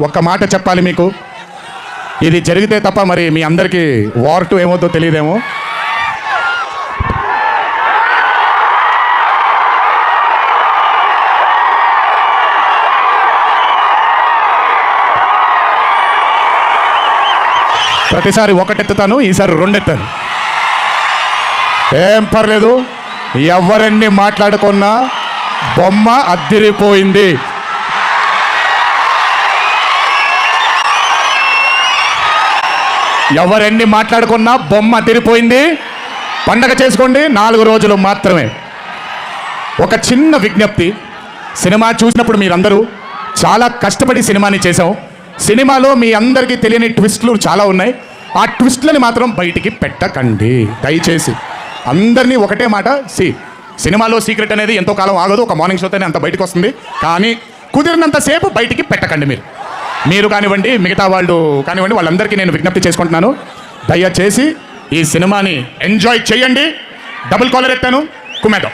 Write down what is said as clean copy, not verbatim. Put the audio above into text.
ఒక్క మాట చెప్పాలి మీకు. ఇది జరిగితే తప్ప మరి మీ అందరికీ వార్ 2 ఏమవుతో తెలియదేమో. ప్రతిసారి ఒకటెత్తుతాను, ఈసారి 2 ఎత్తాను. ఏం పర్లేదు, ఎవరెన్ని మాట్లాడుకున్నా బొమ్మ అద్దిరిపోయింది. ఎవరెన్ని మాట్లాడుకున్నా బొమ్మ అదిరిపోయింది. పండగ చేసుకోండి, 4 రోజులు మాత్రమే. ఒక చిన్న విజ్ఞప్తి, సినిమా చూసినప్పుడు మీరందరూ చాలా కష్టపడి సినిమాని చేసాం. సినిమాలో మీ అందరికీ తెలియని ట్విస్ట్లు చాలా ఉన్నాయి. ఆ ట్విస్ట్లని మాత్రం బయటికి పెట్టకండి దయచేసి. అందరినీ ఒకటే మాట, సినిమాలో సీక్రెట్ అనేది ఎంతో కాలం ఆగదు, ఒక మార్నింగ్ షోతోనే అంత బయటకు వస్తుంది. కానీ కుదిరినంతసేపు బయటికి పెట్టకండి. మీరు కానివ్వండి, మిగతా వాళ్ళు కానివ్వండి, వాళ్ళందరికీ నేను విజ్ఞప్తి చేసుకుంటున్నాను, దయచేసి ఈ సినిమాని ఎంజాయ్ చేయండి. డబుల్ కాలర్ ఎత్తాను, కుమ్మేద్దాం.